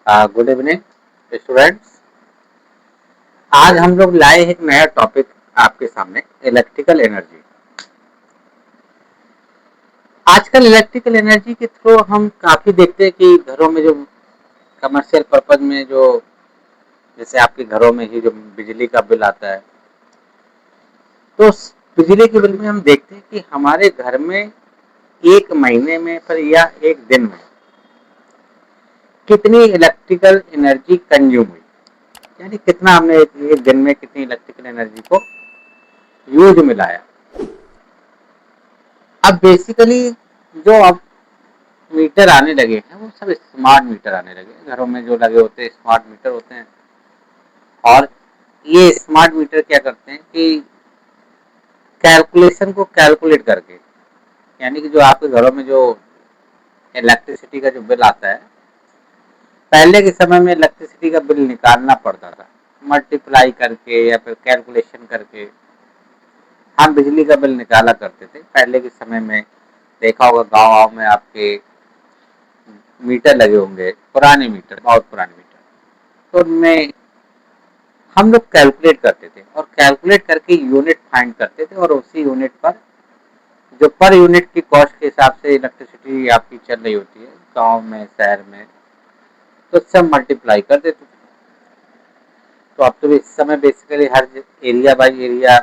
Good evening students. आज हम लोग लाए हैं एक नया टॉपिक आपके सामने, इलेक्ट्रिकल एनर्जी। आजकल इलेक्ट्रिकल एनर्जी के थ्रू हम काफ़ी देखते हैं कि घरों में जो कमर्शियल पर्पज में जो जैसे आपके घरों में ही जो बिजली का बिल आता है, तो उस बिजली के बिल में हम देखते हैं कि हमारे घर में एक महीने में पर या एक दिन में कितनी इलेक्ट्रिकल एनर्जी कंज्यूम हुई, यानी कितना हमने एक दिन में कितनी इलेक्ट्रिकल एनर्जी को यूज में लाया। अब बेसिकली जो अब मीटर आने लगे हैं वो सब स्मार्ट मीटर आने लगे हैं। घरों में जो लगे होते हैं स्मार्ट मीटर होते हैं, और ये स्मार्ट मीटर क्या करते हैं कि कैलकुलेशन को कैलकुलेट करके, यानी कि जो आपके घरों में जो इलेक्ट्रिसिटी का जो बिल आता है, पहले के समय में इलेक्ट्रिसिटी का बिल निकालना पड़ता था मल्टीप्लाई करके या फिर कैलकुलेशन करके हम बिजली का बिल निकाला करते थे। पहले के समय में देखा होगा गाँव में आपके मीटर लगे होंगे, पुराने मीटर, बहुत पुराने मीटर, तो उनमें हम लोग कैलकुलेट करते थे और कैलकुलेट करके यूनिट फाइंड करते थे, और उसी यूनिट पर जो पर यूनिट की कॉस्ट के हिसाब से इलेक्ट्रिसिटी आपकी चल रही होती है गांव में शहर में, तो सब मल्टीप्लाई कर देते थे। तो अब तो इस समय basically her area by area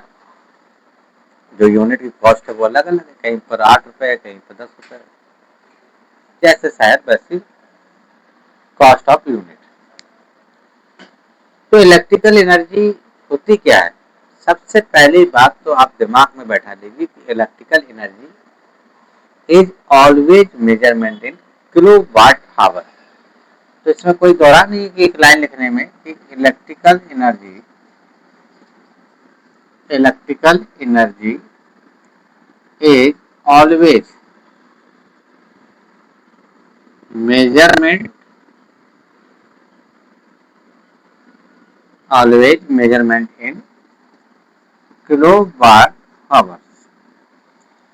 जो यूनिट की कॉस्ट है वो अलग अलग है, कहीं पर 8 रुपए है, कहीं पर 10 रुपए है, जैसे शहर वैसी कॉस्ट ऑफ यूनिट। तो इलेक्ट्रिकल एनर्जी होती क्या है? सबसे पहली बात तो आप दिमाग में बैठा लीजिए कि electrical energy is always measurement in kilowatt hour. तो इसमें कोई दौरान नहीं है कि एक लाइन लिखने में कि electrical energy is always measurement in kilowatt hour,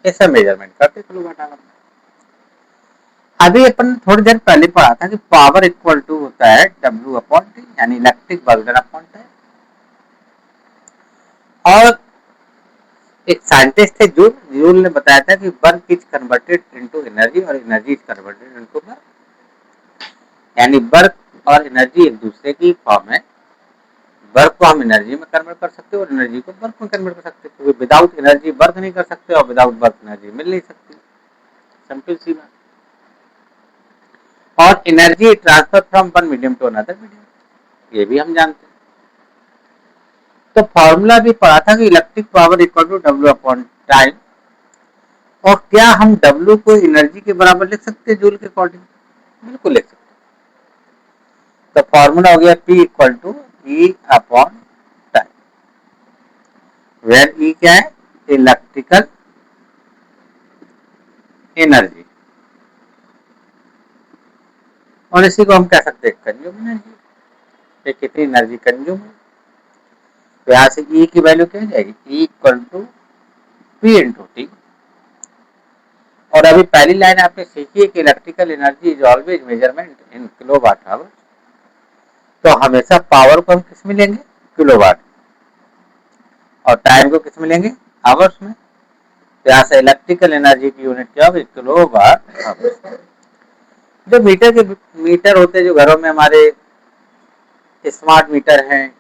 ऐसा मेजरमेंट करते किलो वाट आवर। अभी अपन थोड़ी देर पहले पढ़ा था कि पावर इक्वल टू होता है W अपॉन टी, यानी electric work done upon time. और एक साइंटिस्ट थे जूल, ने बताया था कि work is converted into energy और energy is converted into work, यानी वर्क और एनर्जी एक दूसरे की फॉर्म है। वर्क को हम एनर्जी में कन्वर्ट कर सकते हैं और एनर्जी को वर्क में कन्वर्ट कर सकते हैं, क्योंकि विदाउट एनर्जी वर्क नहीं कर सकते और विदाउट वर्क एनर्जी मिल नहीं सकती। सिंपल सी बात। और energy transfer from one medium to another medium, ये भी हम जानते हैं। तो फॉर्मूला भी पढ़ा था कि electric power equal to W upon time. और क्या हम W को एनर्जी के बराबर लिख सकते हैं जूल के अकॉर्डिंग? बिल्कुल लिख सकते हैं। तो फॉर्मूला हो गया P equal to E upon time, where E क्या है? इलेक्ट्रिकल एनर्जी, और इसी को हम कह सकते हैं कंज्यूम एनर्जी, ये कितनी एनर्जी कंज्यूम है। तो यहाँ से E की वैल्यू क्या हो जाएगी? E equal to P into T. और अभी पहली लाइन आपने सीखी है कि electrical energy is always measurement in kilowatt hour. तो हमेशा पावर को हम किस में लेंगे? किलोवाट, और टाइम को किस में लेंगे? आवर्स में। तो यहाँ से इलेक्ट्रिकल एनर्जी की यूनिट क्या होगी? Kilowatt hours. जो मीटर होते हैं जो घरों में हमारे स्मार्ट मीटर हैं,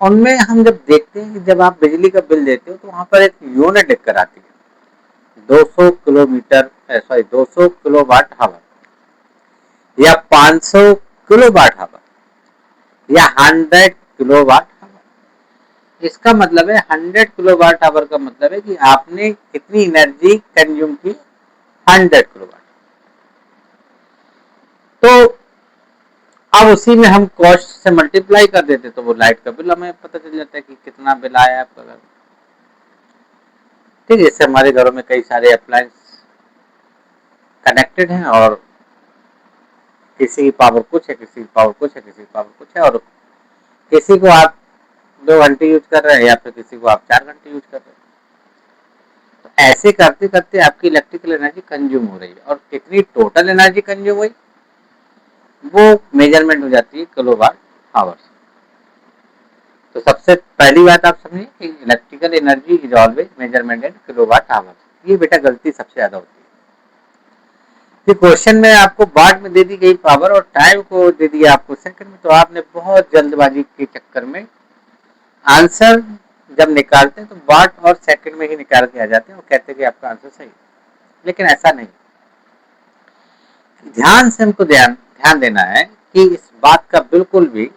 उनमें हम जब देखते हैं कि जब आप बिजली का बिल देते हो तो वहां पर एक यूनिट लिख कर आती है, 200 किलोमीटर, सॉरी 200 किलोवाट आवर, या 500 किलोवाट आवर, या 100 किलोवाट आवर। इसका मतलब है 100 किलोवाट आवर का मतलब है कि आपने कितनी एनर्जी कंज्यूम की? 100 किलोवाट। तो अब उसी में हम कॉस्ट से मल्टीप्लाई कर देते तो वो लाइट का बिल हमें पता चल जाता है कि कितना बिल आया आपका घर। ठीक है, जैसे हमारे घरों में कई सारे अप्लायंस कनेक्टेड हैं, और किसी की पावर कुछ है, किसी की पावर कुछ है, किसी की पावर कुछ है, और किसी को आप 2 घंटे यूज कर रहे हैं या फिर किसी को आप 4 घंटे यूज कर रहे हैं। तो ऐसे करते करते आपकी इलेक्ट्रिकल एनर्जी कंज्यूम हो रही है। और कितनी टोटल एनर्जी कंज्यूम हुई? वो मेजरमेंट हो जाती है किलोवाट आवर्स। तो सबसे पहली बात आप समझिए कि electrical energy is always measurement in kilowatt hours. ये बेटा गलती सबसे ज्यादा होती है कि क्वेश्चन में आपको वाट में दे दी गई पावर और टाइम को दे दिया आपको सेकंड में, तो आपने बहुत जल्दबाजी के चक्कर में आंसर जब निकालते हैं तो वाट और सेकंड में ही निकाल के आ जाते हैं और कहते हैं कि आपका आंसर सही है, लेकिन ऐसा नहीं। ध्यान से हमको ध्यान ध्यान देना है कि इस बात का बिल्कुल भी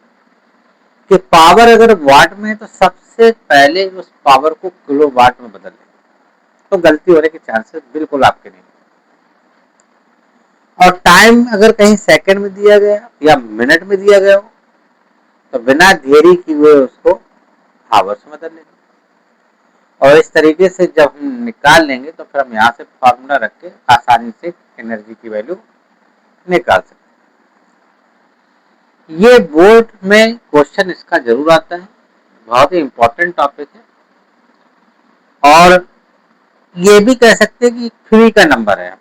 कि पावर अगर वाट में है तो सबसे पहले उस पावर को किलो वाट में बदल लें, तो गलती होने के चांसेस बिल्कुल आपके नहीं। और टाइम अगर कहीं सेकंड में दिया गया या मिनट में दिया गया हो तो बिना देरी किए हुए उसको आवर्स में बदल लेंगे। और इस तरीके से जब हम निकाल लेंगे तो फिर हम यहाँ से फार्मूला रख के आसानी से एनर्जी की वैल्यू निकाल सकते हैं। ये बोर्ड में क्वेश्चन इसका जरूर आता है, बहुत ही इंपॉर्टेंट टॉपिक है। और ये भी कह सकते हैं कि फ्री का नंबर है,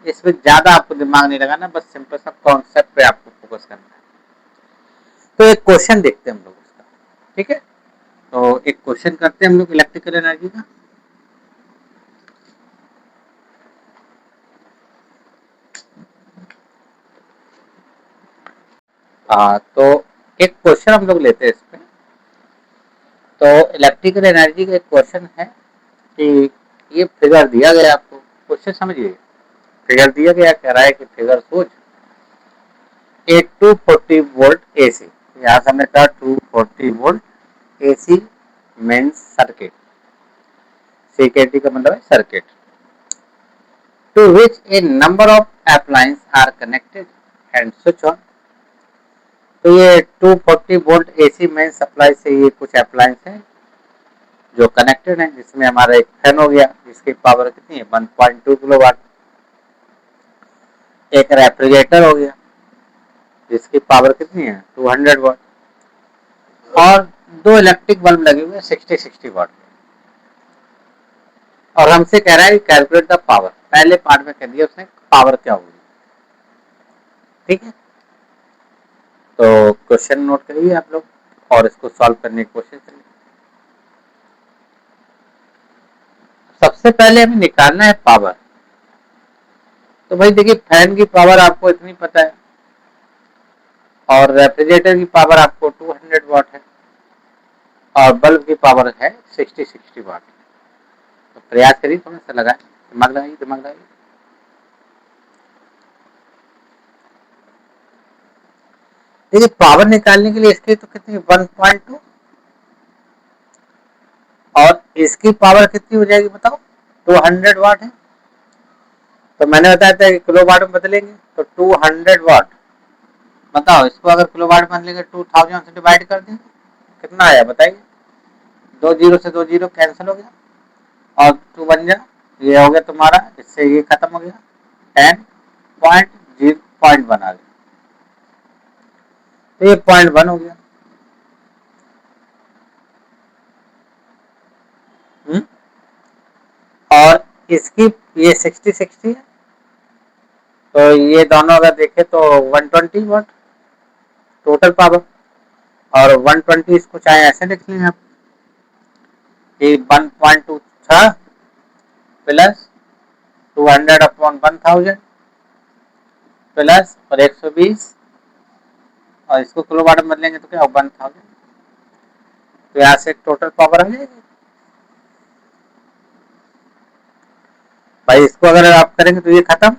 इसमें ज्यादा आपको दिमाग नहीं लगाना, बस सिंपल सा कॉन्सेप्ट पे आपको फोकस करना है। तो एक क्वेश्चन देखते हैं हम लोग उसका, ठीक है। तो एक क्वेश्चन करते हैं हम लोग इलेक्ट्रिकल एनर्जी का। तो एक क्वेश्चन हम लोग लेते हैं इसमें। तो इलेक्ट्रिकल एनर्जी का एक क्वेश्चन है कि ये फिगर दिया गया आपको, क्वेश्चन समझिए। फिगर दिया गया, कह रहा है कि फिगर सोच ए 240 वोल्ट एसी, यहाँ से हमने कहा 240 volt AC mains circuit, CKT का मतलब है circuit, to which a number of appliance are connected and switch on. तो ये 240 वोल्ट एसी मेन सप्लाई से ये कुछ अप्लायंस है जो कनेक्टेड है, जिसमें हमारा एक फैन हो गया जिसकी पावर कितनी है 1.2 किलोवाट, एक रेफ्रिजरेटर हो गया जिसकी पावर कितनी है 200 वाट, और दो इलेक्ट्रिक बल्ब लगे हुए 60 वाट। और हमसे कह रहा है कैलकुलेट द पावर, पहले पार्ट में कह दिया उसने पावर क्या होगी, ठीक है। तो क्वेश्चन नोट करिए आप लोग और इसको सॉल्व करने की कोशिश करिए। सबसे पहले हमें निकालना है पावर। तो भाई देखिए, फैन की पावर आपको इतनी पता है और रेफ्रिजरेटर की पावर आपको 200 वाट है और बल्ब की पावर है 60 वाट। तो प्रयास करिए, थोड़ा सा लगाए, दिमाग लगाइए, दिमाग लगाइए। देखिए पावर निकालने के लिए इसकी तो कितनी 1.2 और इसकी पावर कितनी हो जाएगी बताओ 200 वाट है। तो मैंने बताया था कि किलो वाट में बदलेंगे, तो 200 वाट, बताओ इसको अगर किलो वाट में बदलेंगे 2000 से डिवाइड कर देंगे कितना आया बताइए। दो जीरो से दो जीरो कैंसिल हो गया और टू बन गया, ये हो गया तुम्हारा, इससे ये खत्म हो गया 10.0 बना गया, तो ये 0.1 हो गया। और इसकी ये 60 है, तो ये दोनों अगर देखें तो 120 वाट टोटल पावर। और 120 इसको चाहे ऐसे लिख लें आप कि 1.2 था प्लस 200/1000 प्लस और 120 और इसको किलो वाट में बदलेंगे तो क्या 1000। तो यहाँ से टोटल पावर आ जाएगी भाई। इसको अगर आप करेंगे तो ये खत्म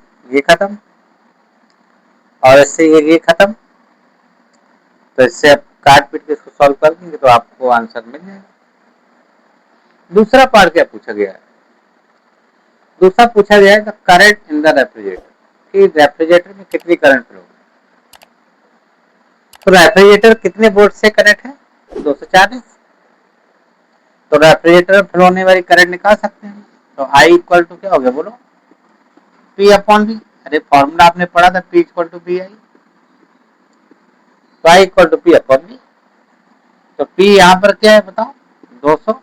और इससे ये खत्म, तो इससे आप काट पीट के इसको सॉल्व कर देंगे तो आपको आंसर मिल जाएगा। दूसरा पार्ट क्या पूछा गया है, दूसरा पूछा गया है करंट इन द रेफ्रिजरेटर, कि रेफ्रिजरेटर में कितनी करंट फ्लो। तो रेफ्रिजरेटर कितने वोल्ट से कनेक्ट है 240, तो रेफ्रिजरेटर में फ्लो होने वाली करंट निकाल सकते हैं। तो आई इक्वल टू क्या हो गया बोलो पी अपॉन बी। अरे फॉर्मूला आपने पढ़ा था P equal to B I, तो I equal to P upon B. तो पी यहाँ पर क्या है बताओ 200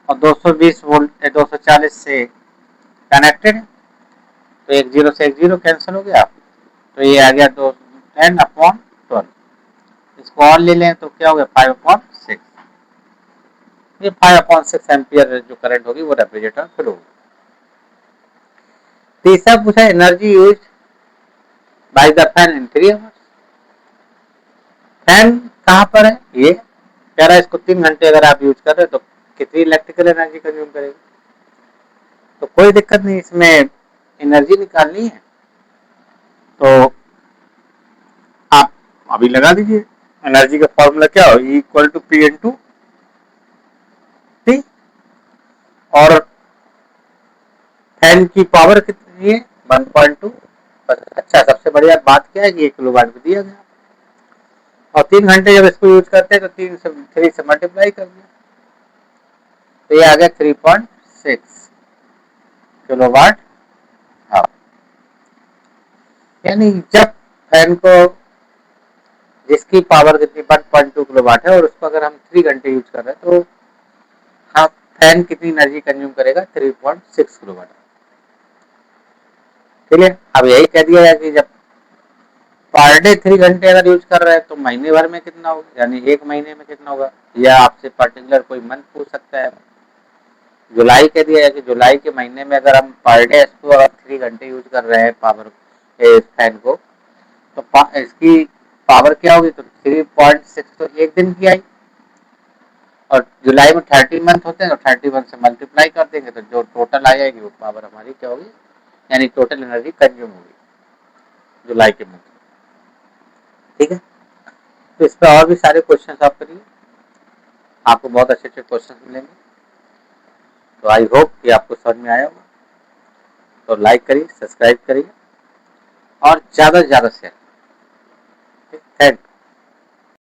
और 220 वोल्ट 240 से कनेक्टेड है, तो एक जीरो से एक जीरो कैंसिल हो गया, तो ये आ गया 10/12। इसको और ले लें तो क्या हो गया 5/6। ये 5/6 एम्पियर जो करंट होगी वो रेफ्रिजरेटर फ्लो होगी। तीसरा पूछा energy use by the fan in 3 hours. Fan कहाँ पर है, ये कह रहा है इसको 3 घंटे अगर आप यूज कर रहे हो तो कितनी इलेक्ट्रिकल एनर्जी कंज्यूम करेगी। तो कोई दिक्कत नहीं, इसमें एनर्जी निकालनी है तो आप अभी लगा दीजिए। एनर्जी का फॉर्मूला क्या हो, equal to P into T. और फैन की पावर कितनी है 1.2। अच्छा, सबसे बढ़िया बात क्या है कि 1 किलोवाट भी दिया गया और 3 घंटे जब इसको यूज करते हैं तो 3 से मल्टीप्लाई कर दिया तो ये आ गया 3.6 किलोवाट आवर। यानी जब फैन को जिसकी पावर कितनी 1.2 किलोवाट है और उसको अगर हम 3 घंटे यूज कर रहे हैं तो हाँ फैन कितनी एनर्जी कंज्यूम करेगा 3.6 किलोवाट। ठीक है, अब यही कह दिया है कि जब पर डे 3 घंटे अगर यूज कर रहे हैं तो महीने भर में कितना होगा, यानी 1 महीने में कितना होगा, या आपसे पर्टिकुलर कोई मंथ पूछ सकता है। जुलाई कह दिया है कि जुलाई के महीने में अगर हम पर डे इसको अगर 3 घंटे यूज कर रहे हैं पावर फैन को तो इसकी पावर क्या होगी, तो 3.6 तो एक दिन की आई और जुलाई में 30 मंथ होते हैं तो 30 मंथ से मल्टीप्लाई कर देंगे तो जो टोटल आ जाएगी वो पावर हमारी क्या होगी, यानी टोटल एनर्जी कंज्यूम होगी जुलाई के मंथ। ठीक है, तो इस पर और भी सारे क्वेश्चन आप करिए, आपको बहुत अच्छे अच्छे क्वेश्चन मिलेंगे। तो आई होप कि आपको समझ में आया होगा। तो लाइक करिए, सब्सक्राइब करिए और ज़्यादा से ज़्यादा शेयर